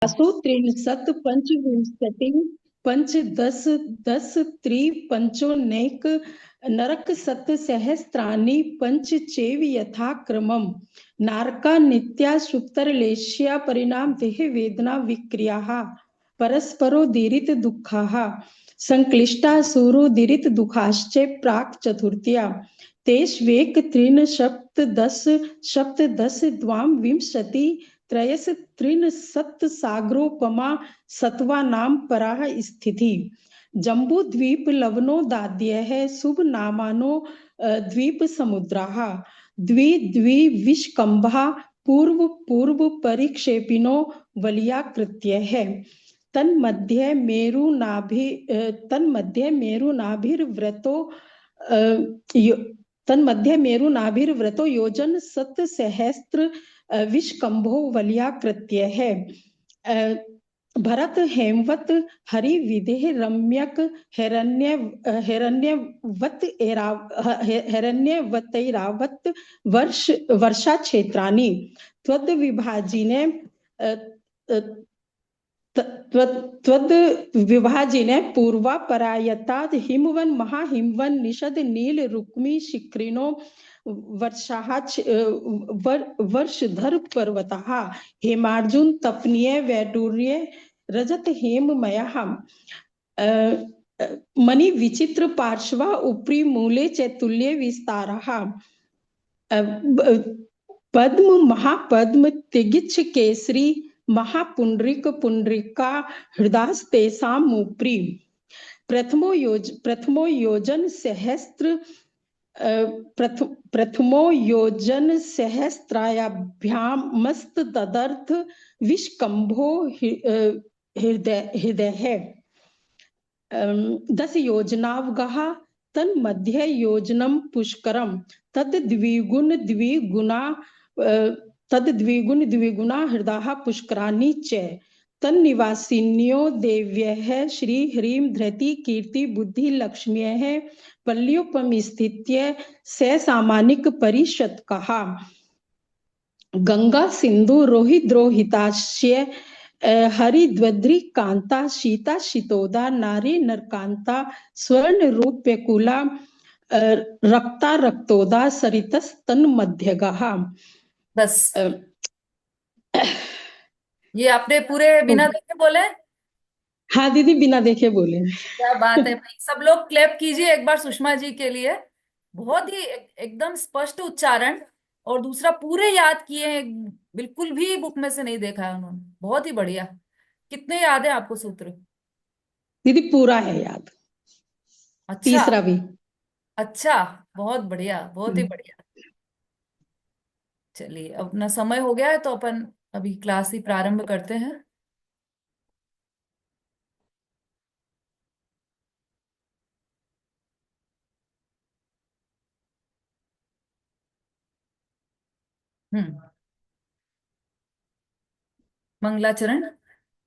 त्रिंशत् पंचविंशतिः पंचदश दश त्रिपंचोनैक नरकशतसहस्राणि पंचचैव यथाक्रमम् नारका नित्या सुप्तरलेश्या परिणाम देह वेदना विक्रियाः परस्परोदीरित दुःखाः संक्लिष्टा सुरोदीरित दुःखाश्च प्राक् चतुर्थ्या तेष्वेक त्रीन् सप्तदश द्वां विंशति त्रयस त्रीन् सप्त सागरोपमा सत्त्वानां पराः स्थितिः जम्बूद्वीप लवणोदाद्यः शुभ नामानो द्वीप समुद्राः द्विविष्कम्भा पूर्व पूर्व परिक्षेपिनो वलयाकृत्यः तन्मध्ये मेरुनाभिर्व्रतो योजन सतसहस्त्र विष्कम्भो वलयाकृत्यः भरत हेमवत हरि विदेह रम्यक हिरण्यवतैरावत वर्षा क्षेत्राणि त्वद्विभाजिने त्वद्विभाजिने पूर्वा परायताद् हिमवन महाहिमवन निषद नील रुक्मी शिखरिणो वर्षधर पर्वतः हेमार्जुन तपनीय वैडूर्य रजत हेममयः मणि विचित्र पार्श्वा उपरि मूले चैतुल्य विस्तारः पद्म महापद्म तिगिच्छ केसरी महापुंडरिक पुंडरिका हृदास्तेषाम् उपरि प्रथमो योजन सहस्त्रायाभ्यामस्तदर्थ विष्कम्भो हृदयः दश योजनावगः तन्मध्ये योजनं पुष्करं तद्द्विगुणा हृदयः पुष्कराणि च तन्निवासिन्यो देव्यः श्री ह्रीं धृति कीर्ति बुद्धि लक्ष्म्यः पल्योपमिस्थित्य सामानिक परिषत्कः गंगा सिंधु रोहिद्रोहिताश्य हरिद्वद्रिकांता सीता शीतोदा नारी नरकांता स्वर्ण रूप्यकुला रक्ता रक्तोदा सरितस्तन्मध्यगः। बस ये आपने पूरे बिना देखे बोले? हाँ दीदी बिना देखे बोले। क्या बात है भाई, सब लोग क्लैप कीजिए एक बार सुषमा जी के लिए। बहुत ही एकदम स्पष्ट उच्चारण, और दूसरा पूरे याद किए हैं, बिल्कुल भी बुक में से नहीं देखा है उन्होंने। बहुत ही बढ़िया। कितने याद है आपको सूत्र? दीदी पूरा है याद। अच्छा। तीसरा भी। अच्छा, बहुत बढ़िया, बहुत ही बढ़िया। चलिए, अपना समय हो गया है तो अपन अभी क्लास ही प्रारंभ करते हैं। हम्म। मंगलाचरण।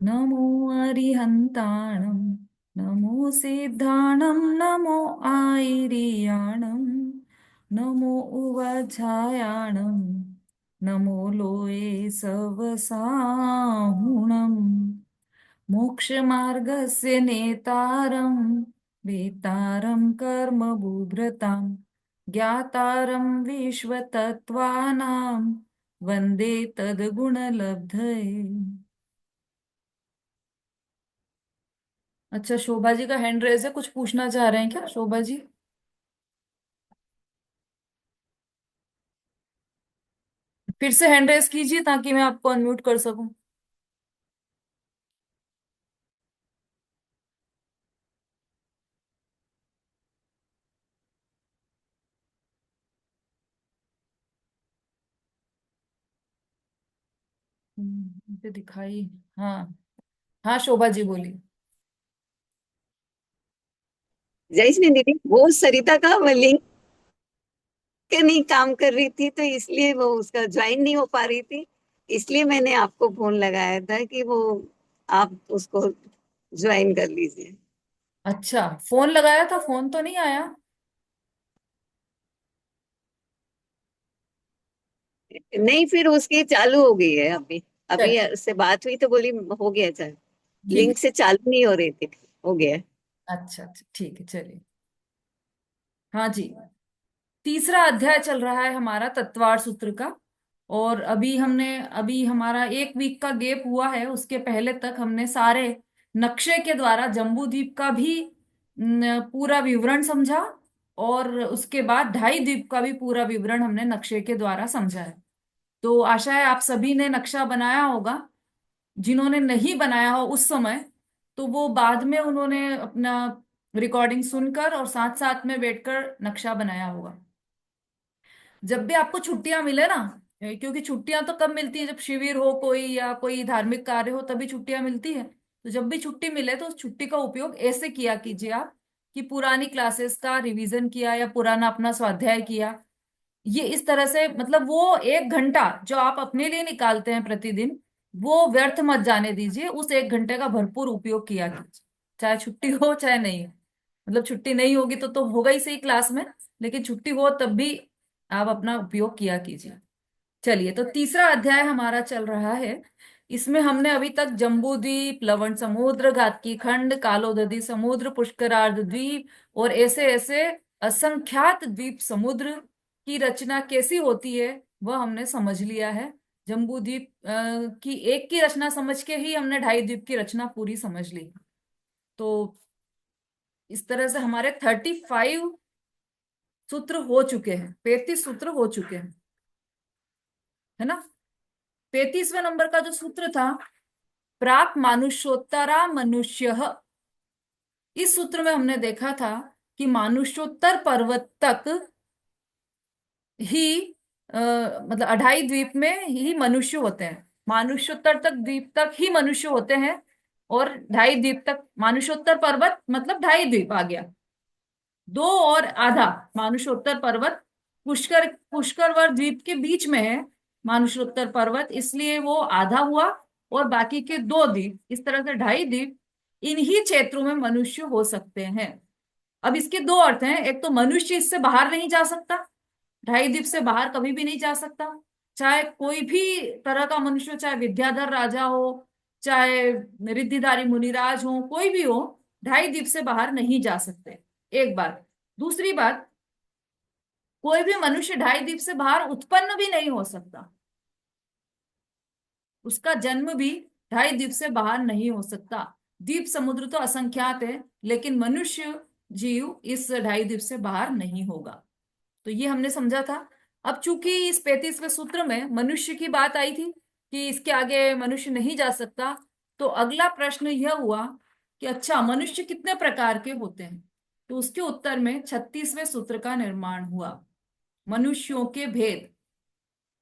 नमो अरिहंताणं नमो सिद्धाणं नमो आयर्याणं नमो उवझायाणं नमो लोये सवसाहुणम् मोक्षमार्गस्य नेतारं वेतारं कर्मबुभ्रतां ज्ञातारं विश्वतत्त्वानां वन्दे तद्गुणलब्धये। अच्छा, शोभा जी का हैंड रेज है, कुछ पूछना चाह रहे हैं क्या शोभा जी? फिर से हैंड रेज कीजिए ताकि मैं आपको अनम्यूट कर सकूं। मुझे दिखाई। हाँ हाँ, शोभा जी बोलिए। जयश्री दीदी, वो सरिता का वो लिंक नहीं काम कर रही थी, तो इसलिए वो उसका ज्वाइन नहीं हो पा रही थी। इसलिए मैंने आपको फोन लगाया था कि वो आप उसको ज्वाइन कर लीजिए। अच्छा, फोन लगाया था, फोन तो नहीं आया। नहीं, फिर उसकी चालू हो गई है अभी। अभी उससे बात हुई तो बोली हो गया सर, ठीक लिंक है। से चालू नहीं हो रही थी, हो गया। अच्छा अच्छा, ठीक है, चलिए। हाँ जी। तीसरा अध्याय चल रहा है हमारा तत्वार सूत्र का। और अभी हमारा एक वीक का गैप हुआ है, उसके पहले तक हमने सारे नक्शे के द्वारा जम्बू द्वीप का भी पूरा विवरण समझा। और उसके बाद ढाई द्वीप का भी पूरा विवरण हमने नक्शे के द्वारा समझा है। तो आशा है आप सभी ने नक्शा बनाया होगा। जिन्होंने नहीं बनाया हो उस समय, तो वो बाद में उन्होंने अपना रिकॉर्डिंग सुनकर और साथ साथ में बैठकर नक्शा बनाया होगा। जब भी आपको छुट्टियां मिले ना, क्योंकि छुट्टियां तो कब मिलती है, जब शिविर हो कोई या कोई धार्मिक कार्य हो तभी छुट्टियां मिलती है। तो जब भी छुट्टी मिले तो उस छुट्टी का उपयोग ऐसे किया कीजिए आप, कि पुरानी क्लासेस का रिवीजन किया या पुराना अपना स्वाध्याय किया। ये इस तरह से, मतलब वो 1 घंटा जो आप अपने लिए निकालते हैं प्रतिदिन, वो व्यर्थ मत जाने दीजिए। उस 1 घंटे का भरपूर उपयोग किया कीजिए, चाहे छुट्टी हो चाहे नहीं। मतलब छुट्टी नहीं होगी तो होगा ही सही क्लास में, लेकिन छुट्टी हो तब भी आप अपना उपयोग किया कीजिए। चलिए, तो तीसरा अध्याय हमारा चल रहा है। इसमें हमने अभी तक जम्बू द्वीप, लवण समुद्र, घातकी खंड, कालोदधी समुद्र, पुष्करार्ध द्वीप और ऐसे ऐसे असंख्यात द्वीप समुद्र की रचना कैसी होती है वह हमने समझ लिया है। जम्बू द्वीप की एक की रचना समझ के ही हमने ढाई द्वीप की रचना पूरी समझ ली। तो इस तरह से हमारे 35 सूत्र हो चुके हैं, 35 सूत्र हो चुके हैं, है ना। 35वें नंबर का जो सूत्र था, प्राक मानुष्योत्तरा मनुष्य, इस सूत्र में हमने देखा था कि मानुष्योत्तर पर्वत तक ही मतलब 2.5 द्वीप में ही मनुष्य होते हैं। मानुष्योत्तर तक द्वीप तक ही मनुष्य होते हैं, और 2.5 द्वीप तक, मानुष्योत्तर पर्वत मतलब 2.5 द्वीप आ गया, 2 और आधा। मानुषोत्तर पर्वत पुष्कर पुष्करवर द्वीप के बीच में है मानुषोत्तर पर्वत, इसलिए वो आधा हुआ। और बाकी के 2 द्वीप, इस तरह से 2.5 द्वीप, इन्हीं क्षेत्रों में मनुष्य हो सकते हैं। अब इसके 2 अर्थ हैं। एक तो मनुष्य इससे बाहर नहीं जा सकता, 2.5 द्वीप से बाहर कभी भी नहीं जा सकता। चाहे कोई भी तरह का मनुष्य, चाहे विद्याधर राजा हो, चाहे रिद्धिधारी मुनिराज हो, कोई भी हो, 2.5 द्वीप से बाहर नहीं जा सकते। एक बात। दूसरी बात, कोई भी मनुष्य 2.5 द्वीप से बाहर उत्पन्न भी नहीं हो सकता, उसका जन्म भी 2.5 द्वीप से बाहर नहीं हो सकता। द्वीप समुद्र तो असंख्यात है, लेकिन मनुष्य जीव इस 2.5 द्वीप से बाहर नहीं होगा। तो ये हमने समझा था। अब चूंकि इस 35वें सूत्र में मनुष्य की बात आई थी कि इसके आगे मनुष्य नहीं जा सकता, तो अगला प्रश्न यह हुआ कि अच्छा, मनुष्य कितने प्रकार के होते हैं। तो उसके उत्तर में 36वें सूत्र का निर्माण हुआ, मनुष्यों के भेद।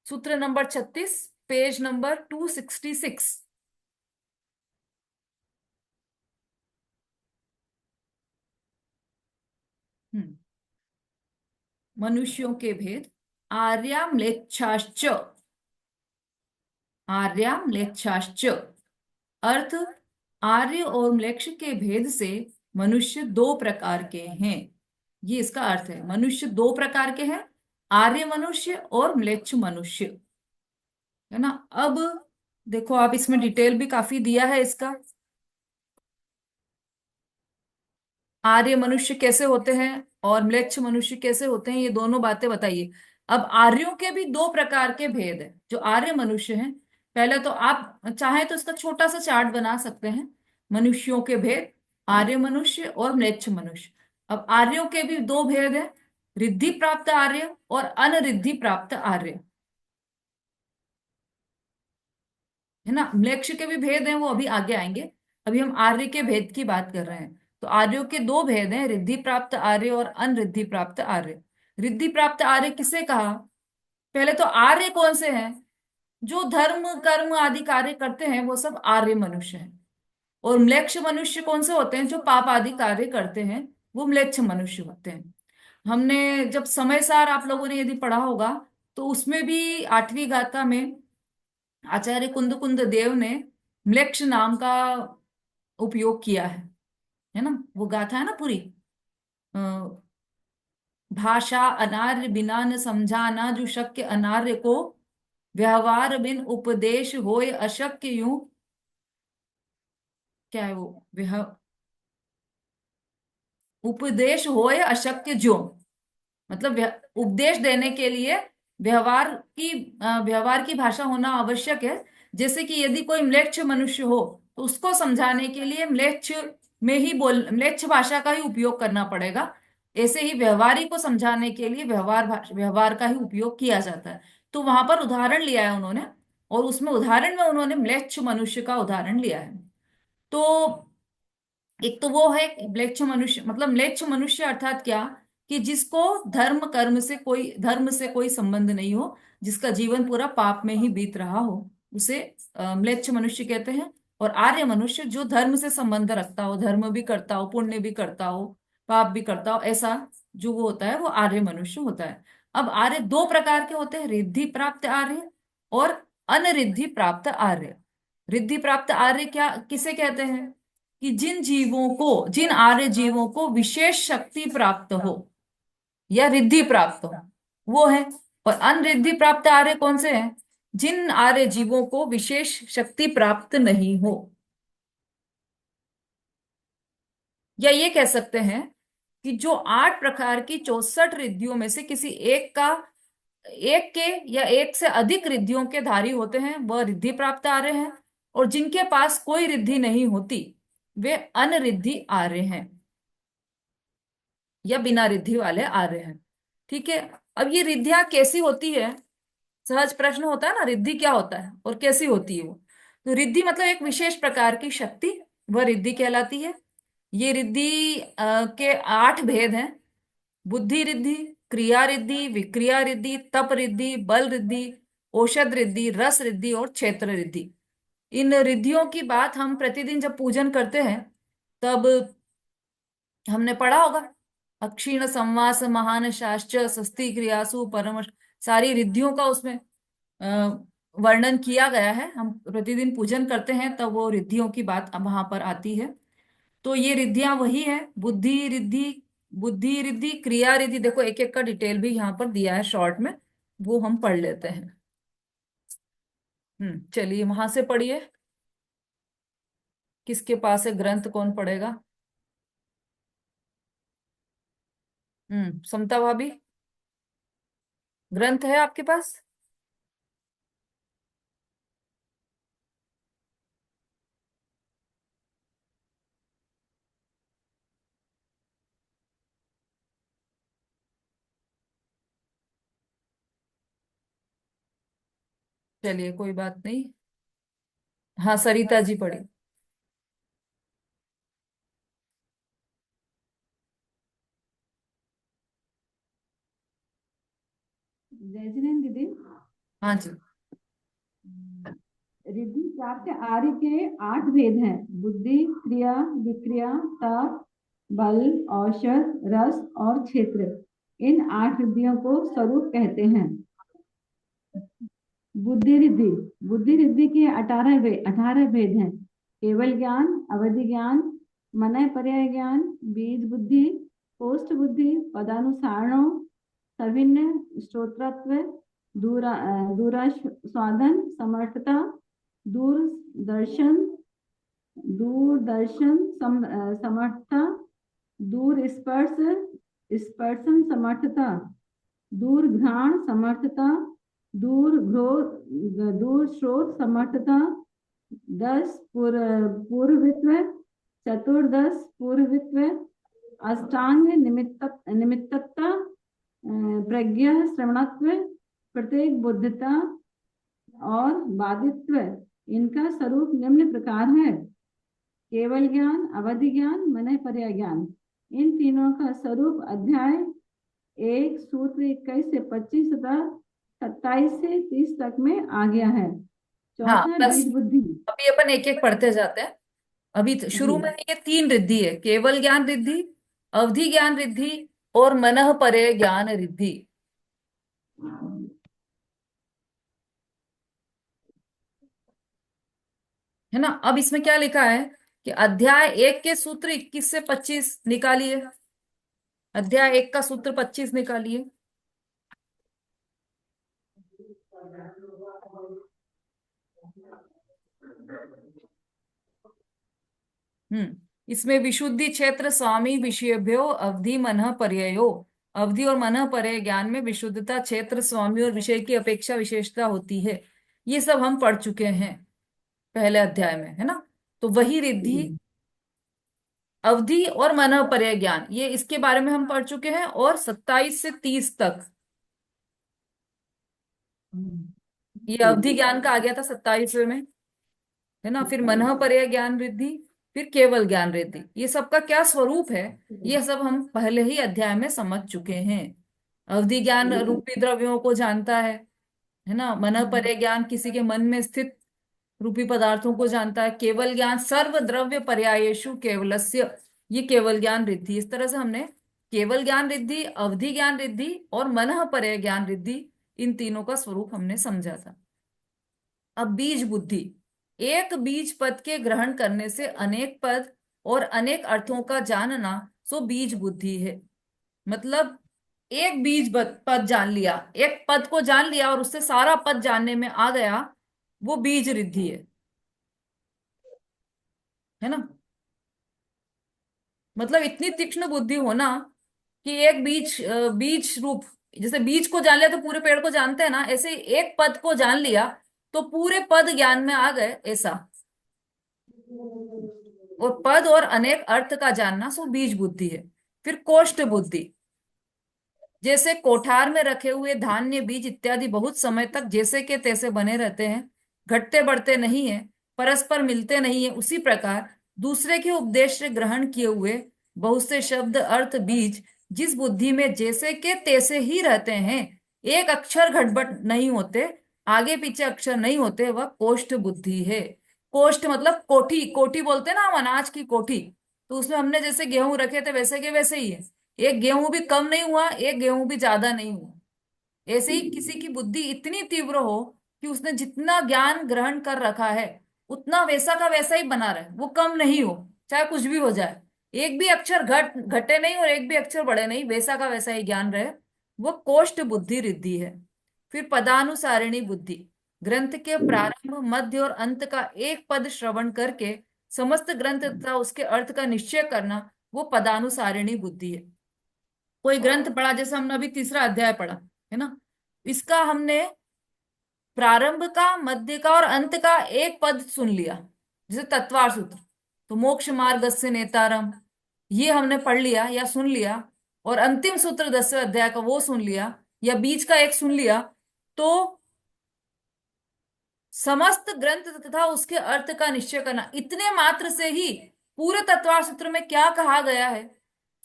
सूत्र नंबर 36, पेज नंबर 266। हम्म। मनुष्यों के भेद। आर्याम्लेच्छाश्च, आर्याम्लेच्छाश्च अर्थ, आर्य और म्लेच्छ के भेद से मनुष्य 2 प्रकार के हैं। ये इसका अर्थ है, मनुष्य 2 प्रकार के हैं, आर्य मनुष्य और म्लेच्छ मनुष्य, है ना। अब देखो, आप इसमें डिटेल भी काफी दिया है इसका। आर्य मनुष्य कैसे होते हैं और म्लेच्छ मनुष्य कैसे होते हैं, ये दोनों बातें बताइए। अब आर्यों के भी 2 प्रकार के भेद हैं। जो आर्य मनुष्य हैं, पहले तो आप चाहें तो इसका छोटा सा चार्ट बना सकते हैं, मनुष्यों के भेद, आर्य मनुष्य और म्लेच्छ मनुष्य। अब आर्यों के भी 2 भेद हैं, रिद्धि प्राप्त आर्य और अनरिद्धि प्राप्त आर्य, है ना। म्लेच्छ के भी भेद हैं, वो अभी आगे आएंगे। अभी हम आर्य के भेद की बात कर रहे हैं। तो आर्यों के 2 भेद हैं, रिद्धि प्राप्त आर्य और अनरिद्धि प्राप्त आर्य। रिद्धि प्राप्त आर्य किसे कहा? पहले तो आर्य कौन से हैं? जो धर्म कर्म आदि कार्य करते हैं वो सब आर्य मनुष्य हैं। और म्लेच्छ मनुष्य कौन से होते हैं? जो पाप आदि कार्य करते हैं, वो म्लेच्छ मनुष्य होते हैं। हमने जब समय सार आप लोगों ने यदि पढ़ा होगा, तो उसमें भी 8वीं गाथा में आचार्य कुंद कुंद देव ने म्लेच्छ नाम का उपयोग किया है ना। वो गाथा है ना पूरी, अ, भाषा अनार्य बिना न समझाना, जो शक्य अनार्य को व्यवहार बिन उपदेश होय अशक्य यूं। क्या है वो? उपदेश होय अशक्य जो, मतलब उपदेश देने के लिए व्यवहार की भाषा होना आवश्यक है। जैसे कि यदि कोई म्लेच्छ मनुष्य हो तो उसको समझाने के लिए म्लेच्छ भाषा का ही उपयोग करना पड़ेगा। ऐसे ही व्यवहारी को समझाने के लिए व्यवहार का ही उपयोग किया जाता है। तो वहां पर उदाहरण लिया है उन्होंने, और उसमें उदाहरण में उन्होंने म्लेच्छ मनुष्य का उदाहरण लिया है। तो एक तो वो है म्लेच्छ मनुष्य, मतलब म्लेच्छ मनुष्य अर्थात क्या, कि जिसको धर्म से कोई संबंध नहीं हो, जिसका जीवन पूरा पाप में ही बीत रहा हो, उसे म्लेच्छ मनुष्य कहते हैं। और आर्य मनुष्य जो धर्म से संबंध रखता हो, धर्म भी करता हो, पुण्य भी करता हो, पाप भी करता हो, ऐसा जो वो होता है वो आर्य मनुष्य होता है। अब आर्य दो प्रकार के होते हैं, रिद्धि प्राप्त आर्य और अनरिद्धि प्राप्त आर्य। रिद्धि प्राप्त आर्य क्या किसे कहते हैं? कि जिन आर्य जीवों को विशेष शक्ति प्राप्त हो या रिद्धि प्राप्त हो, वो है। और अनरिद्धि प्राप्त आर्य कौन से हैं? जिन आर्य जीवों को विशेष शक्ति प्राप्त नहीं हो। या ये कह सकते हैं कि जो 8 प्रकार की 64 रिद्धियों में से किसी एक के या एक से अधिक रिद्धियों के धारी होते हैं, वह रिद्धि प्राप्त आर्य हैं। और जिनके पास कोई रिद्धि नहीं होती, वे अनरिद्धि आर्य हैं या बिना रिद्धि वाले आर्य हैं। ठीक है। अब ये रिद्धियां कैसी होती है? सहज प्रश्न होता है ना, रिद्धि क्या होता है और कैसी होती है वो? तो रिद्धि मतलब एक विशेष प्रकार की शक्ति, वह रिद्धि कहलाती है। ये रिद्धि के 8 भेद हैं: बुद्धि रिद्धि, क्रिया रिद्धि, विक्रिया रिद्धि, तप रिद्धि, बल रिद्धि, औषध रिद्धि, रस रिद्धि और क्षेत्र रिद्धि। इन रिद्धियों की बात हम प्रतिदिन जब पूजन करते हैं तब हमने पढ़ा होगा। अक्षीण संवास महान शाश्च सस्ती क्रियासु परम, सारी रिद्धियों का उसमें अ, वर्णन किया गया है। हम प्रतिदिन पूजन करते हैं तब वो रिद्धियों की बात अब वहां पर आती है। तो ये रिद्धियां वही है: बुद्धि रिद्धि, क्रिया रिद्धि। देखो एक एक का डिटेल भी यहाँ पर दिया है शॉर्ट में, वो हम पढ़ लेते हैं। चलिए वहां से पढ़िए। किसके पास है ग्रंथ, कौन पढ़ेगा? समता भाभी, ग्रंथ है आपके पास? चलिए कोई बात नहीं। हाँ सरिता जी पढ़ी। जय जिनेन्द्र दीदी। हाँ जी। रिद्धि प्राप्त आर्य के 8 भेद हैं: बुद्धि, क्रिया, विक्रिया, तप, बल, औषध, रस और क्षेत्र। इन 8 रिद्धियों को स्वरूप कहते हैं। बुद्धि रिद्धि, बुद्धि रिद्धि के 18 भेद हैं: केवल ज्ञान, अवधि ज्ञान, मनय पर्याय ज्ञान, बीज बुद्धि, कोष्ठ बुद्धि, पदानुसारणो, सविन्य श्रोत्रत्व, दूरास्वादन समर्थता, दूरदर्शन दूरदर्शन समर्थता, दूर स्पर्शन समर्थता, दूर घ्राण समर्थता, दूर स्रोत समर्थता, 10 पूर्ववित्व, चतुर्दश पूर्ववित्व, अष्टांग निमित्तता, प्रज्ञा श्रवणत्व, प्रत्येक बुद्धता और बाधित्व। इनका स्वरूप निम्न प्रकार है: केवल ज्ञान, अवधि ज्ञान, मनय पर्याय ज्ञान। इन तीनों का स्वरूप अध्याय 1 सूत्र 21 से 25 तथा 27 से 30 तक में आ गया है। हाँ चौथा बस, बीज बुद्धि। अभी अपन एक एक पढ़ते जाते हैं। अभी जी। शुरू में ये 3 रिद्धि है: केवल ज्ञान रिद्धि, अवधि ज्ञान रिद्धि और मनः परे ज्ञान रिद्धि। है ना? अब इसमें क्या लिखा है कि अध्याय 1 के सूत्र 21 से 25 निकालिए। अध्याय 1 का सूत्र 25 निकालिए। इसमें विशुद्धि क्षेत्र स्वामी विषयभ्यो अवधि मनः पर्ययो, अवधि और मनः पर्यय ज्ञान में विशुद्धता, क्षेत्र, स्वामी और विषय की अपेक्षा विशेषता होती है। ये सब हम पढ़ चुके हैं पहले अध्याय में, है ना। तो वही रिद्धि, अवधि और मनः पर्यय ज्ञान, ये इसके बारे में हम पढ़ चुके हैं। और 27 से 30 तक ये अवधि ज्ञान का आ गया था 27वें में, है ना। फिर मनः पर्यय ज्ञान रिद्धि, फिर केवल ज्ञान रिद्धि। ये सबका क्या स्वरूप है, ये सब हम पहले ही अध्याय में समझ चुके हैं। अवधि ज्ञान रूपी द्रव्यों को जानता है ना। मनः पर्यय ज्ञान किसी के मन में स्थित रूपी पदार्थों को जानता है। केवल ज्ञान सर्व द्रव्य पर्यायेषु केवलस्य, ये केवल ज्ञान रिद्धि। इस तरह से हमने केवल ज्ञान रिद्धि, अवधि ज्ञान रिद्धि और मनः पर्यय ज्ञान रिद्धि, इन तीनों का स्वरूप हमने समझा था। अब बीज बुद्धि, एक बीज पद के ग्रहण करने से अनेक पद और अनेक अर्थों का जानना, सो बीज बुद्धि है। मतलब एक बीज पद जान लिया, एक पद को जान लिया और उससे सारा पद जानने में आ गया, वो बीज रिद्धि है ना। मतलब इतनी तीक्ष्ण बुद्धि होना कि एक बीज रूप, जैसे बीज को जान लिया तो पूरे पेड़ को जानते हैं ना, ऐसे ही एक पद को जान लिया तो पूरे पद ज्ञान में आ गए, ऐसा। और पद और अनेक अर्थ का जानना, सो बीज बुद्धि है। फिर कोष्ठ बुद्धि, जैसे कोठार में रखे हुए धान्य, बीज इत्यादि बहुत समय तक जैसे के तैसे बने रहते हैं, घटते बढ़ते नहीं है, परस्पर मिलते नहीं है, उसी प्रकार दूसरे के उपदेश से ग्रहण किए हुए बहुत से शब्द, अर्थ, बीज जिस बुद्धि में जैसे के तैसे ही रहते हैं, एक अक्षर घटबट नहीं होते, आगे पीछे अक्षर नहीं होते, वह कोष्ठ बुद्धि है। कोष्ठ मतलब कोठी, कोठी बोलते हैं ना हम, अनाज की कोठी। तो उसमें हमने जैसे गेहूं रखे थे वैसे के वैसे ही है, एक गेहूं भी कम नहीं हुआ, एक गेहूं भी ज्यादा नहीं हुआ। ऐसे ही किसी की बुद्धि इतनी तीव्र हो कि उसने जितना ज्ञान ग्रहण कर रखा है उतना वैसा का वैसा ही बना रहे, वो कम नहीं हो, चाहे कुछ भी हो जाए, एक भी अक्षर घटे नहीं और एक भी अक्षर बढ़े नहीं, वैसा का वैसा ही ज्ञान रहे, वो कोष्ठ बुद्धि रिद्धि है। फिर पदानुसारिणी बुद्धि, ग्रंथ के प्रारंभ, मध्य और अंत का एक पद श्रवण करके समस्त ग्रंथ तथा उसके अर्थ का निश्चय करना, वो पदानुसारिणी बुद्धि है। कोई ग्रंथ पढ़ा, जैसे हमने अभी तीसरा अध्याय पढ़ा, है ना, इसका हमने प्रारंभ का, मध्य का और अंत का एक पद सुन लिया, जैसे तत्वार सूत्र, तो मोक्ष मार्गस्य नेतारम, ये हमने पढ़ लिया या सुन लिया, और अंतिम सूत्र 10वें अध्याय का वो सुन लिया, या बीच का एक सुन लिया, तो समस्त ग्रंथ तथा उसके अर्थ का निश्चय करना, इतने मात्र से ही पूरे तत्वार सूत्र में क्या कहा गया है,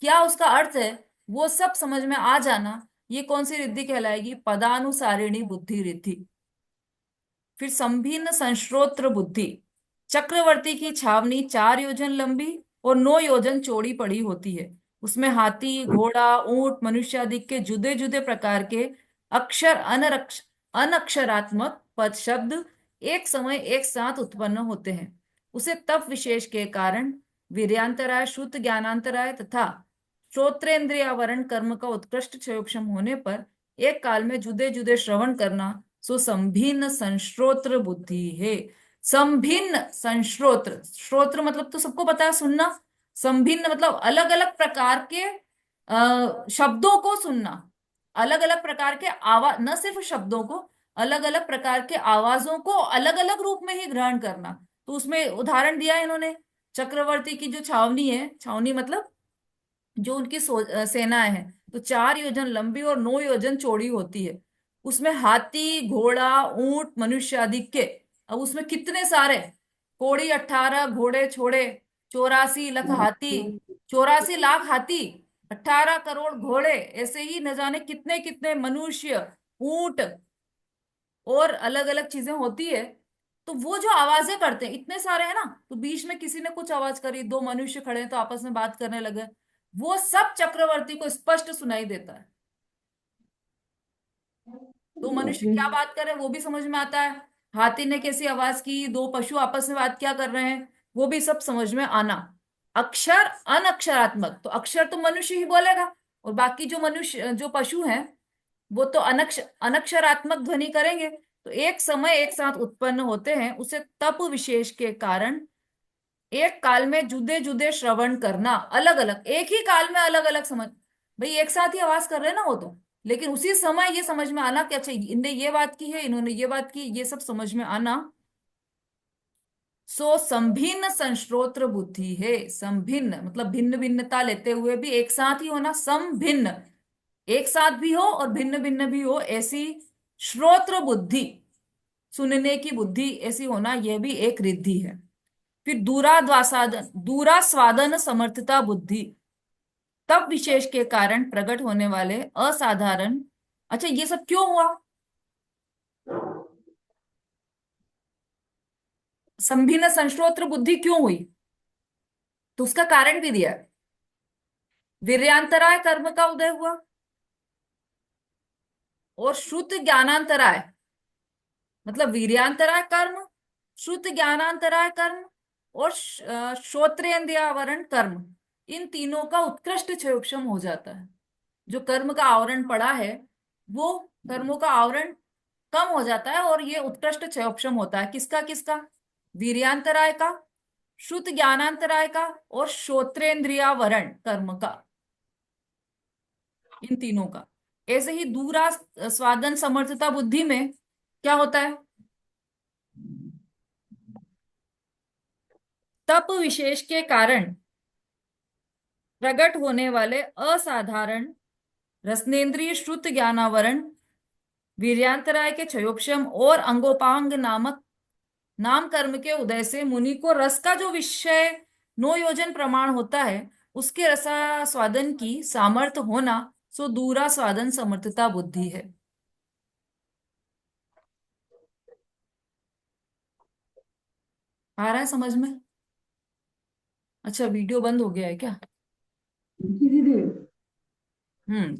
क्या उसका अर्थ है, वो सब समझ में आ जाना, ये कौन सी रिद्धि कहलाएगी, पदानुसारिणी बुद्धि रिद्धि। फिर संभिन्न संश्रोत्र बुद्धि, चक्रवर्ती की छावनी 4 योजन लंबी और 9 योजन चौड़ी पड़ी होती है, उसमें हाथी, घोड़ा, ऊंट, मनुष्य आदि के जुदे जुदे प्रकार के अक्षर, अनक्षरात्मक पद शब्द एक समय एक साथ उत्पन्न होते हैं। उसे तप विशेष के कारण वीर्यांतराय, शुद्ध ज्ञानांतराय तथा श्रोत्रेंद्रियावरण कर्म का उत्कृष्ट क्षयोक्षम होने पर एक काल में जुदे जुदे श्रवण करना, सो संभिन्न संश्रोत्र बुद्धि है। संभिन्न संश्रोत्र, श्रोत्र मतलब तो सबको पता है सुनना, संभिन्न मतलब अलग अलग प्रकार के शब्दों को सुनना, अलग अलग प्रकार के आवाज, न सिर्फ शब्दों को, अलग अलग प्रकार के आवाजों को अलग अलग रूप में ही ग्रहण करना। तो उसमें उदाहरण दिया है इन्होंने, चक्रवर्ती की जो छावनी है, छावनी मतलब जो उनकी सेनाएं हैं, तो 4 योजन लंबी और 9 योजन चौड़ी होती है, उसमें हाथी, घोड़ा, ऊंट, मनुष्य आदि के, अब उसमें कितने सारे, कोड़ी 18 घोड़े छोड़े, 84 लाख हाथी, 84 लाख हाथी, 18 करोड़ घोड़े, ऐसे ही न जाने कितने कितने मनुष्य, ऊंट और अलग अलग चीजें होती है। तो वो जो आवाजें करते हैं, इतने सारे हैं ना, तो बीच में किसी ने कुछ आवाज करी, 2 मनुष्य खड़े हैं तो आपस में बात करने लगे, वो सब चक्रवर्ती को स्पष्ट सुनाई देता है। 2 मनुष्य क्या बात कर रहे हैं वो भी समझ में आता है, हाथी ने कैसी आवाज की, 2 पशु आपस में बात क्या कर रहे हैं, वो भी सब समझ में आना। अक्षर अनक्षरात्मक, तो अक्षर तो मनुष्य ही बोलेगा, और बाकी जो मनुष्य, जो पशु हैं, वो तो अनक्षरात्मक ध्वनि करेंगे, तो एक समय एक साथ उत्पन्न होते हैं, उसे तप विशेष के कारण एक काल में जुदे जुदे श्रवण करना, अलग अलग, एक ही काल में अलग अलग समझ, भाई एक साथ ही आवाज कर रहे हैं ना वो तो, लेकिन उसी समय ये समझ में आना कि अच्छा इनने ये बात की है, इन्होंने ये बात की, ये सब समझ में आना। सो संभिन्न संश्रोत्र बुद्धि है। संभिन्न मतलब भिन्न भिन्नता लेते हुए भी एक साथ ही होना, संभिन्न एक साथ भी हो और भिन्न भिन्न भी हो, ऐसी श्रोत्र बुद्धि, सुनने की बुद्धि ऐसी होना, यह भी एक रिद्धि है। फिर दूरास्वादन समर्थता बुद्धि, तब विशेष के कारण प्रकट होने वाले असाधारण। अच्छा ये सब क्यों हुआ? संभिन्न संश्रोत्र बुद्धि क्यों हुई? तो उसका कारण भी दिया है। वीर्यांतराय कर्म का उदय हुआ, और श्रुत ज्ञानांतराय, मतलब वीर्यांतराय कर्म, श्रुत ज्ञानांतराय कर्म, और श्रोत्रेंद्रियावरण कर्म, इन तीनों का उत्कृष्ट क्षयोक्षम हो जाता है। जो कर्म का आवरण पड़ा है वो कर्मों का आवरण कम हो जाता है, और ये उत्कृष्ट क्षयोक्षम होता है। किसका किसका? वीर्यांतराय का, श्रुत ज्ञानांतराय का, और श्रोत्रेंद्रियावरण कर्म का, इन तीनों का। ऐसे ही दूरा स्वादन समर्थता बुद्धि में क्या होता है? तप विशेष के कारण प्रकट होने वाले असाधारण रसनेन्द्रिय श्रुत ज्ञानावरण, वीर्यांतराय के क्षयोक्षम और अंगोपांग नामक नाम कर्म के उदय से मुनि को रस का जो विषय नो योजन प्रमाण होता है, उसके रसास्वादन की सामर्थ्य होना, सो दूरा स्वादन समर्थता बुद्धि है। आ रहा है समझ में? अच्छा वीडियो बंद हो गया है क्या? जी दीदी। हम्म।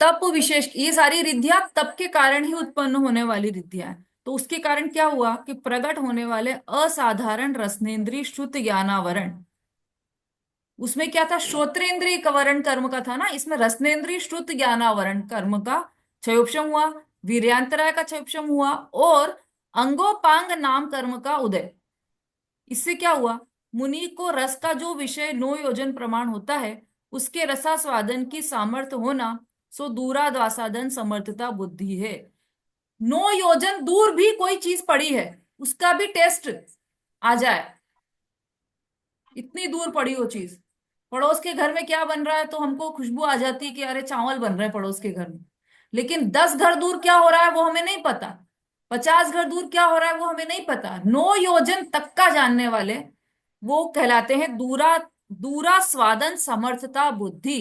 तप विशेष, ये सारी रिद्धियां तप के कारण ही उत्पन्न होने वाली रिद्धियां हैं। तो उसके कारण क्या हुआ कि प्रकट होने वाले असाधारण रसनेन्द्रिय श्रुत ज्ञानावरण, उसमें क्या था? श्रोत्रेंद्रिय कवरण कर्म का था ना, इसमें रसनेन्द्रिय श्रुत ज्ञानावरण कर्म का क्षयोक्षम हुआ, वीर्यांतराय का क्षयोक्षम हुआ, और अंगोपांग नाम कर्म का उदय। इससे क्या हुआ? मुनि को रस का जो विषय नो योजन प्रमाण होता है, उसके रसास्वादन की सामर्थ्य होना, सो दूराद्वासादन समर्थता बुद्धि है। 9 योजन दूर भी कोई चीज पड़ी है, उसका भी टेस्ट आ जाए, इतनी दूर पड़ी हो चीज, पड़ोस के घर में क्या बन रहा है तो हमको खुशबू आ जाती है कि अरे चावल बन रहे हैं पड़ोस के घर में, लेकिन 10 घर दूर क्या हो रहा है वो हमें नहीं पता, 50 घर दूर क्या हो रहा है वो हमें नहीं पता। 9 योजन तक का जानने वाले वो कहलाते हैं दूरा दूरा स्वादन समर्थता बुद्धि।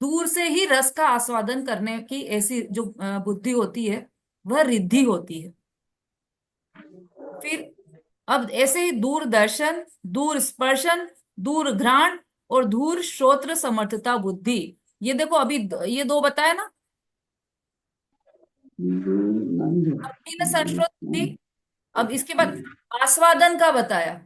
दूर से ही रस का आस्वादन करने की ऐसी जो बुद्धि होती है, वह रिद्धि होती है। फिर अब ऐसे ही दूरदर्शन, दूर स्पर्शन, दूर घ्राण, और दूर श्रोत्र समर्थता बुद्धि, ये देखो अभी ये दो बताया ना। अब तीन संश्रोत बुद्धि। अब इसके बाद आस्वादन का बताया,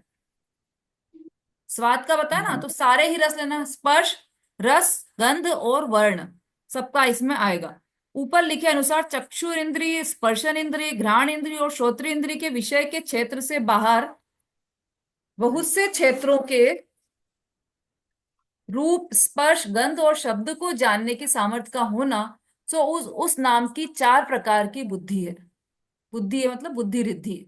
स्वाद का बताया ना, तो सारे ही रस लेना, स्पर्श, रस, गंध और वर्ण, सबका इसमें आएगा। ऊपर लिखे अनुसार चक्षुर इंद्रिय, स्पर्शन इंद्रिय, घ्राण इंद्रिय और श्रोत्र इंद्रिय के विषय के क्षेत्र से बाहर बहुत से क्षेत्रों के रूप, स्पर्श, गंध और शब्द को जानने की सामर्थ्य का होना, सो उस नाम की 4 प्रकार की बुद्धि है। बुद्धि है मतलब बुद्धि रिद्धि,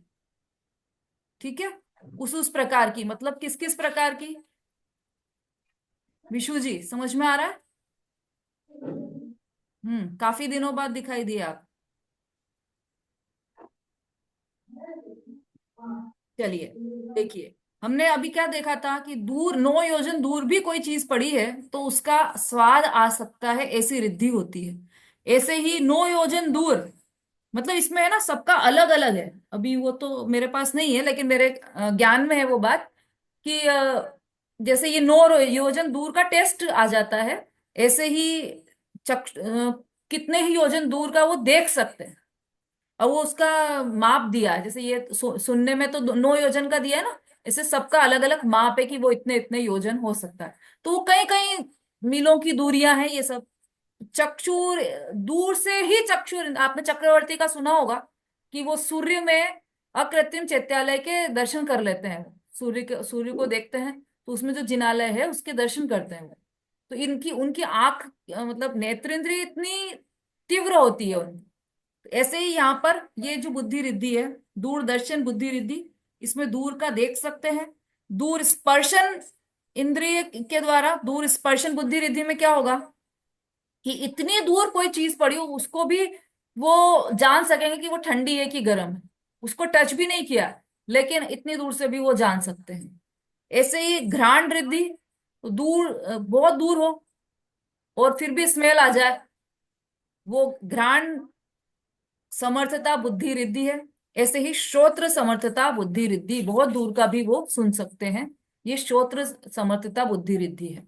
ठीक है। उस प्रकार की मतलब किस किस प्रकार की? विशु जी समझ में आ रहा है? काफी दिनों बाद दिखाई दिए आप। चलिए देखिए, हमने अभी क्या देखा था कि दूर 9 योजन दूर भी कोई चीज पड़ी है तो उसका स्वाद आ सकता है, ऐसी रिद्धि होती है। ऐसे ही 9 योजन दूर, मतलब इसमें है ना सबका अलग अलग है, अभी वो तो मेरे पास नहीं है लेकिन मेरे ज्ञान में है वो बात कि जैसे ये 9 योजन दूर का टेस्ट आ जाता है, ऐसे ही कितने ही योजन दूर का वो देख सकते हैं। और वो उसका माप दिया है, जैसे ये सुनने में तो 9 योजन का दिया है ना, इससे सबका अलग अलग माप है कि वो इतने इतने योजन हो सकता है। तो वो कई कई मीलों की दूरियां हैं ये सब। चक्षुर, दूर से ही चक्षुर, आपने चक्रवर्ती का सुना होगा कि वो सूर्य में अकृत्रिम चैत्यालय के दर्शन कर लेते हैं, सूर्य को देखते हैं तो उसमें जो जिनालय है उसके दर्शन करते हैं वो। तो इनकी उनकी आंख मतलब नेत्रेंद्रिय इतनी तीव्र होती है उनकी। तो ऐसे ही यहाँ पर ये जो बुद्धि रिद्धि है, दूरदर्शन बुद्धि रिद्धि, इसमें दूर का देख सकते हैं। दूर स्पर्शन इंद्रिय के द्वारा, दूर स्पर्शन बुद्धि रिद्धि में क्या होगा कि इतनी दूर कोई चीज पड़ी हो उसको भी वो जान सकेंगे कि वो ठंडी है कि गर्म है। उसको टच भी नहीं किया लेकिन इतनी दूर से भी वो जान सकते हैं। ऐसे ही घ्राण रिद्धि, तो दूर बहुत दूर हो और फिर भी स्मेल आ जाए, वो घ्राण समर्थता बुद्धि रिद्धि है। ऐसे ही श्रोत्र समर्थता बुद्धि रिद्धि, बहुत दूर का भी वो सुन सकते हैं, ये श्रोत्र समर्थता बुद्धि रिद्धि है।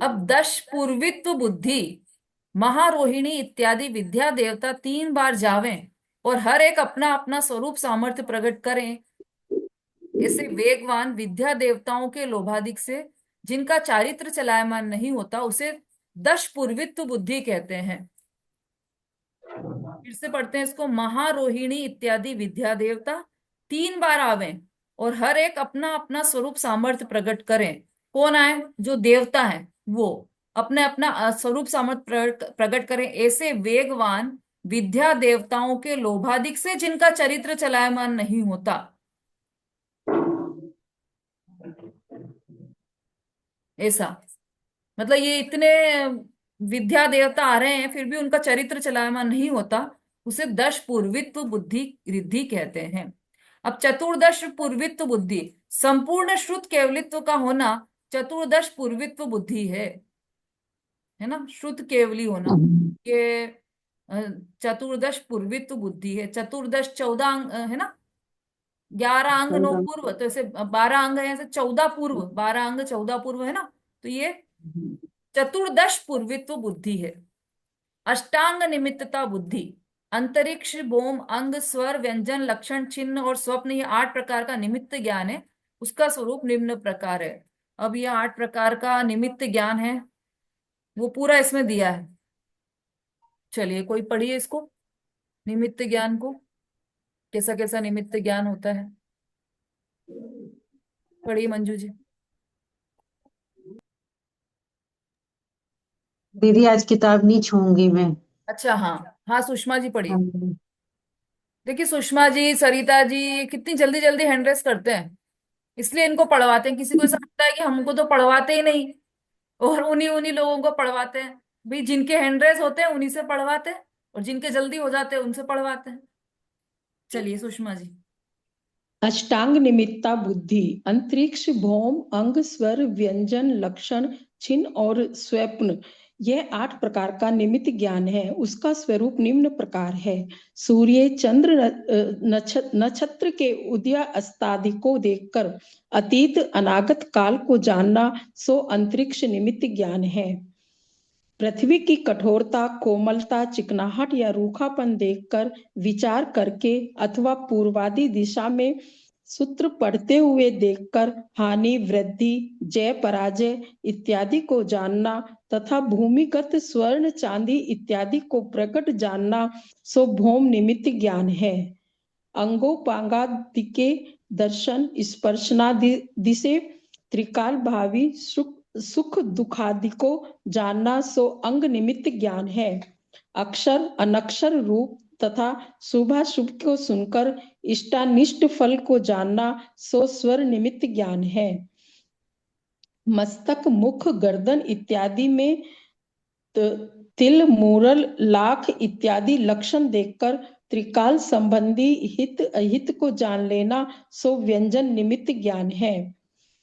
अब दश पूर्वित्व बुद्धि, महारोहिणी इत्यादि विद्या देवता 3 बार जावें और हर एक अपना अपना स्वरूप सामर्थ्य प्रकट करें। ऐसे वेगवान विद्या देवताओं के लोभादिक से जिनका चारित्र चलायमान नहीं होता उसे दश पूर्वित्व बुद्धि कहते हैं। फिर से पढ़ते हैं इसको। महारोहिणी इत्यादि विद्या देवता 3 बार आवे और हर एक अपना अपना स्वरूप सामर्थ्य प्रकट करें। कौन आए? जो देवता है वो अपने अपना स्वरूप सामर्थ्य प्रकट करें। ऐसे वेगवान विद्या देवताओं के लोभादिक से जिनका चरित्र चलायमान नहीं होता। ऐसा मतलब ये इतने विद्या देवता आ रहे हैं फिर भी उनका चरित्र चलायमान नहीं होता, उसे दश पूर्वित्व बुद्धि रिद्धि कहते हैं। अब चतुर्दश पूर्वित्व बुद्धि, संपूर्ण श्रुत केवलित्व का होना चतुर्दश पूर्वित्व बुद्धि है ना, श्रुत केवली होना, ये चतुर्दश पूर्वित्व बुद्धि है। चतुर्दश 14 अंग है ना, 11 अंग 9 पूर्व, तो ऐसे 12 अंग है, ऐसे 14 पूर्व, 12 अंग 14 पूर्व है ना, तो ये चतुर्दश पूर्वित्व बुद्धि है। अष्टांग निमित्तता बुद्धि, अंतरिक्ष बोम अंग स्वर व्यंजन लक्षण चिन्ह और स्वप्न, ये 8 प्रकार का निमित्त ज्ञान है, उसका स्वरूप निम्न प्रकार है। अब ये 8 प्रकार का निमित्त ज्ञान है वो पूरा इसमें दिया है। चलिए कोई पढ़िए इसको, निमित्त ज्ञान को, कैसा कैसा निमित्त ज्ञान होता है, पढ़िए मंजू जी। दीदी आज किताब नहीं छूंगी मैं। अच्छा हाँ हाँ, सुषमा जी पढ़िए। हाँ। देखिए सुषमा जी, सरिता जी कितनी जल्दी जल्दी हैंड रेस करते हैं, इसलिए इनको पढ़वाते हैं। किसी को ऐसा लगता है कि हमको तो पढ़वाते ही नहीं और उन्हीं उन्हीं लोगों को पढ़वाते हैं। भाई जिनके हैंड रेस होते हैं उन्हीं से पढ़वाते हैं और जिनके जल्दी हो जाते हैं उनसे पढ़वाते हैं। चलिए सुषमा जी। अष्टांग निमित्ता बुद्धि, अंतरिक्ष भौम अंग स्वर व्यंजन लक्षण चिन्ह और स्वप्न, यह 8 प्रकार का निमित्त ज्ञान है, उसका स्वरूप निम्न प्रकार है। सूर्य चंद्र नक्षत्र के उदय अस्तादि को देखकर अतीत अनागत काल को जानना सो अंतरिक्ष निमित्त ज्ञान है। पृथ्वी की कठोरता, कोमलता, चिकनाहट या रूखापन देखकर विचार करके अथवा पूर्वादि दिशा में सूत्र पढ़ते हुए देखकर हानि वृद्धि जय पराजय इत्यादि को जानना तथा भूमिगत स्वर्ण चांदी इत्यादि को प्रकट जानना सो भौम निमित्त ज्ञान है। अंगोपांगादि के दर्शन स्पर्शनादि से त्रिकाल भावी सुख दुखादि को जानना सो अंग निमित्त ज्ञान है। अक्षर अनक्षर रूप तथा शुभाशुभ को सुनकर इष्टानिष्ट फल को जानना सो स्वर निमित्त ज्ञान है। मस्तक मुख गर्दन इत्यादि में तिल मूरल लाख इत्यादि लक्षण देखकर त्रिकाल संबंधी हित अहित को जान लेना सो व्यंजन निमित्त ज्ञान है।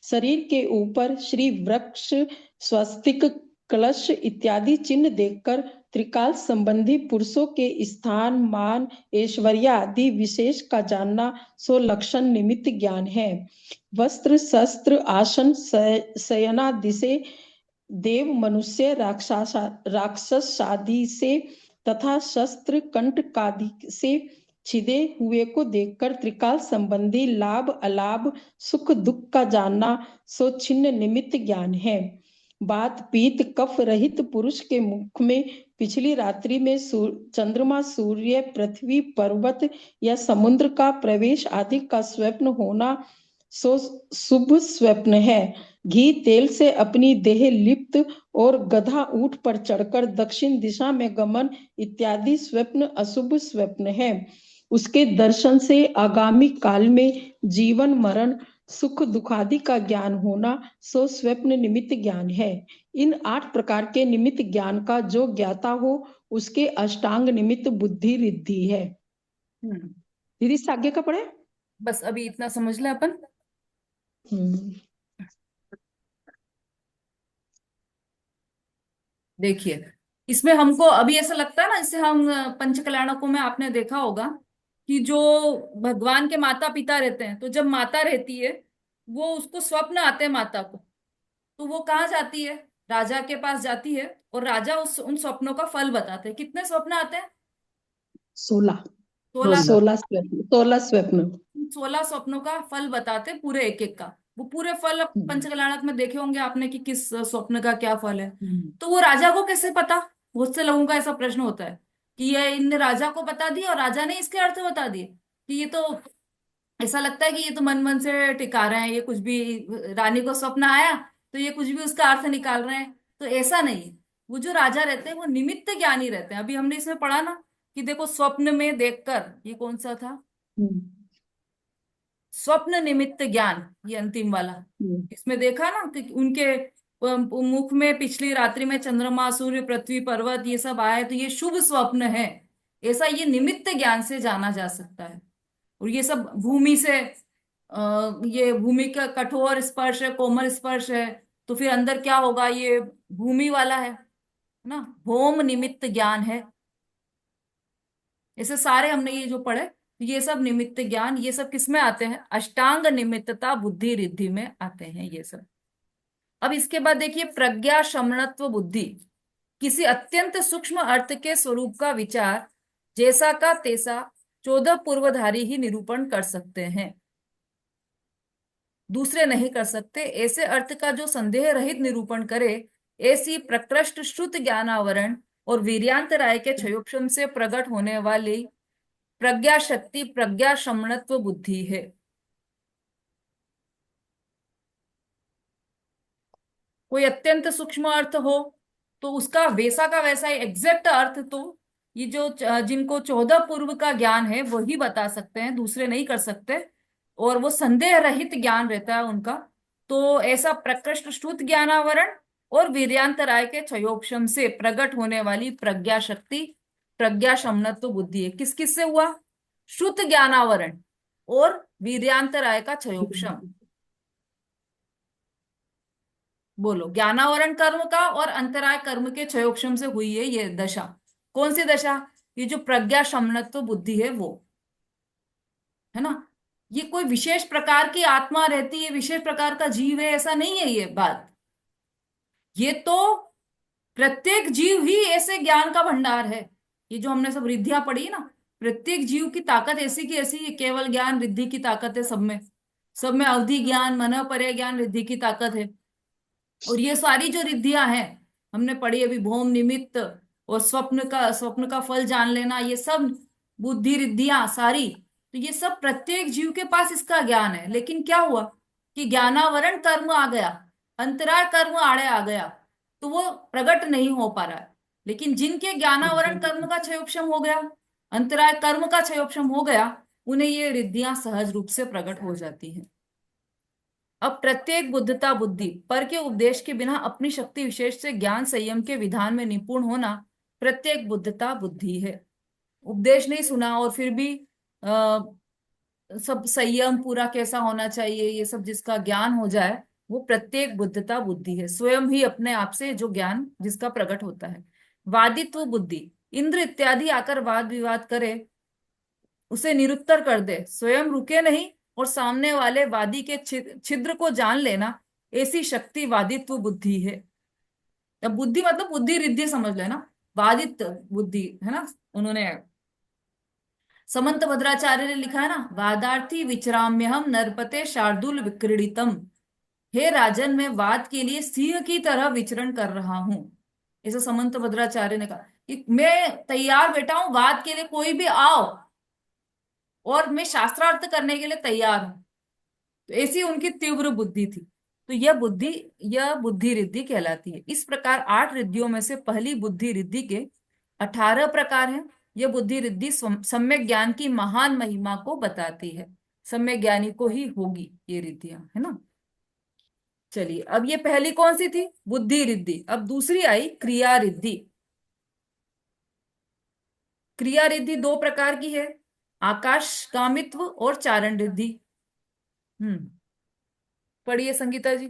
शरीर के ऊपर श्री वृक्ष स्वस्तिक कलश इत्यादि चिन्ह देखकर त्रिकाल संबंधी पुरुषों के स्थान मान ऐश्वर्य आदि विशेष का जानना सो लक्षण निमित्त ज्ञान है। वस्त्र शस्त्र आसन शयनादि से देव मनुष्य राक्षस आदि से तथा शस्त्र कंटकादि से छिदे हुए को देखकर त्रिकाल संबंधी लाभ अलाभ सुख दुख का जानना सो छिन्न निमित्त ज्ञान है। बात पीत कफ रहित पुरुष के मुख में पिछली रात्रि में चंद्रमा, सूर्य, पृथ्वी, पर्वत या समुद्र का प्रवेश आदि का स्वप्न होना सो शुभ स्वप्न है। घी तेल से अपनी देह लिप्त और गधा ऊंट पर चढ़कर दक्षिण दिशा में गमन इत्यादि स्वप्न अशुभ स्वप्न है। उसके दर्शन से आगामी काल में जीवन मरण सुख दुखादि का ज्ञान होना सो स्वप्न निमित्त ज्ञान है। इन 8 प्रकार के निमित्त ज्ञान का जो ज्ञाता हो उसके अष्टांग निमित्त बुद्धि रिद्धि है। दीदी इससे आगे का पढ़े। बस अभी इतना समझ ले अपन। देखिए, इसमें हमको अभी ऐसा लगता है ना, जैसे हम पंच कल्याणकों में आपने देखा होगा कि जो भगवान के माता पिता रहते हैं, तो जब माता रहती है वो उसको स्वप्न आते हैं माता को, तो वो कहाँ जाती है, राजा के पास जाती है, और राजा उन स्वप्नों का फल बताते हैं। कितने स्वप्न आते हैं? 16 16। 16 स्वप्न 16 स्वप्न 16 स्वप्नों का फल बताते हैं, पूरे एक एक का। वो पूरे फल पंचकल्याणक में देखे होंगे आपने कि किस स्वप्न का क्या फल है। तो वो राजा को कैसे पता? बहुत से लोगों का ऐसा प्रश्न होता है कि ये इन राजा को बता दिया और राजा ने इसके अर्थ बता दिए, कि ये तो ऐसा लगता है कि ये तो मन मन से टिका रहे हैं, ये कुछ भी, रानी को स्वप्न आया तो ये कुछ भी उसका अर्थ निकाल रहे हैं। तो ऐसा नहीं है। वो जो राजा रहते हैं वो निमित्त ज्ञानी रहते हैं। अभी हमने इसमें पढ़ा ना कि देखो, स्वप्न में देखकर, ये कौन सा था, स्वप्न निमित्त ज्ञान, ये अंतिम वाला। इसमें देखा ना कि उनके मुख में पिछली रात्रि में चंद्रमा, सूर्य, पृथ्वी, पर्वत ये सब आए, तो ये शुभ स्वप्न है। ऐसा ये निमित्त ज्ञान से जाना जा सकता है। और ये सब भूमि से, ये भूमि का कठोर स्पर्श है, कोमल स्पर्श है, तो फिर अंदर क्या होगा, ये भूमि वाला है ना, भौम निमित्त ज्ञान है। ऐसे सारे हमने ये जो पढ़े, ये सब निमित्त ज्ञान, ये सब किसमें आते हैं? अष्टांग निमित्तता बुद्धि रिद्धि में आते हैं ये सब। अब इसके बाद देखिए, प्रज्ञा शमनत्व बुद्धि, किसी अत्यंत सूक्ष्म अर्थ के स्वरूप का विचार जैसा का तैसा 14 पूर्वधारी ही निरूपण कर सकते हैं, दूसरे नहीं कर सकते। ऐसे अर्थ का जो संदेह रहित निरूपण करे, ऐसी प्रकृष्ट श्रुत ज्ञानावरण और वीर्यांत राय के क्षयोक्षम से प्रकट होने वाली प्रज्ञा शक्ति प्रज्ञा शमनत्व बुद्धि है। कोई अत्यंत सूक्ष्म अर्थ हो तो उसका वैसा का वैसा एग्जैक्ट अर्थ तो ये जो जिनको 14 पूर्व का ज्ञान है वही बता सकते हैं, दूसरे नहीं कर सकते। और वो संदेह रहित ज्ञान रहता है उनका। तो ऐसा प्रकृष्ट श्रुत ज्ञानावरण और वीर्यांत राय के क्षयोक्षम से प्रकट होने वाली प्रज्ञा शक्ति प्रज्ञा शमनत्व बुद्धि है। किस किस से हुआ? श्रुत ज्ञानावरण और वीर्यांत राय का क्षयोक्षम। बोलो, ज्ञानावरण कर्म का और अंतराय कर्म के क्षयोक्षम से हुई है ये दशा। कौन सी दशा? ये जो प्रज्ञा शमनत्व बुद्धि है वो, है ना। ये कोई विशेष प्रकार की आत्मा रहती है, विशेष प्रकार का जीव है, ऐसा नहीं है ये बात। ये तो प्रत्येक जीव ही ऐसे ज्ञान का भंडार है। ये जो हमने सब रिद्धियां पढ़ी ना, प्रत्येक जीव की ताकत ऐसी की ऐसी, ये केवल ज्ञान रिद्धि की ताकत है सब में। सब में अवधि ज्ञान, मन परे ज्ञान, रिद्धि की ताकत है। और ये सारी जो रिद्धियां हैं हमने पढ़ी अभी, भौम निमित्त और स्वप्न का फल जान लेना, ये सब बुद्धि रिद्धियां सारी, तो ये सब प्रत्येक जीव के पास इसका ज्ञान है। लेकिन क्या हुआ कि ज्ञानावरण कर्म आ गया, अंतराय कर्म आड़े आ गया, तो वो प्रकट नहीं हो पा रहा है। लेकिन जिनके ज्ञानावरण कर्म का क्षयोक्षम हो गया, अंतराय कर्म का क्षयोक्षम हो गया, उन्हें ये रिद्धियां सहज रूप से प्रकट हो जाती हैं। अब प्रत्येक बुद्धता बुद्धि पर के उपदेश के बिना अपनी शक्ति विशेष से ज्ञान संयम के विधान में निपुण होना प्रत्येक बुद्धता बुद्धि है। उपदेश नहीं सुना और फिर भी आ, सब संयम पूरा कैसा होना चाहिए, ये सब जिसका ज्ञान हो जाए, वो प्रत्येक बुद्धता बुद्धि है। स्वयं ही अपने आप से जो ज्ञान जिसका प्रकट होता है। वादित्व बुद्धि, इंद्र इत्यादि आकर वाद विवाद करे, उसे निरुत्तर कर दे, स्वयं रुके नहीं और सामने वाले वादी के छिद्र को जान लेना, ऐसी शक्ति वादित्व बुद्धि है। अब बुद्धि मतलब बुद्धि रिद्धि समझ लेना, वादित बुद्धि है ना। उन्होंने समंत भद्राचार्य ने लिखा है ना, वादार्थी विचराम्यहम नरपते शार्दुल विक्रीडितम। हे राजन, मैं वाद के लिए सिंह की तरह विचरण कर रहा हूं, ऐसा समंत भद्राचार्य ने कहा। कि मैं तैयार बैठा हूं वाद के लिए, कोई भी आओ, और मैं शास्त्रार्थ करने के लिए तैयार हूं। तो ऐसी उनकी तीव्र बुद्धि थी। तो यह बुद्धि रिद्धि कहलाती है। इस प्रकार 8 रिद्धियों में से पहली बुद्धि रिद्धि के 18 प्रकार हैं। यह बुद्धि रिद्धि सम्यक ज्ञान की महान महिमा को बताती है। सम्यक ज्ञानी को ही होगी ये रिद्धियां, है ना। चलिए, अब ये पहली कौन सी थी? बुद्धि रिद्धि। अब दूसरी आई क्रिया रिद्धि। क्रिया रिद्धि 2 प्रकार की है, आकाशगामित्व और चारण रिद्धि। पढ़िए संगीता जी।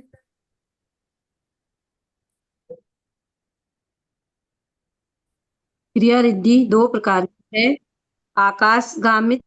क्रिया रिद्धि 2 प्रकार की है, आकाशगामित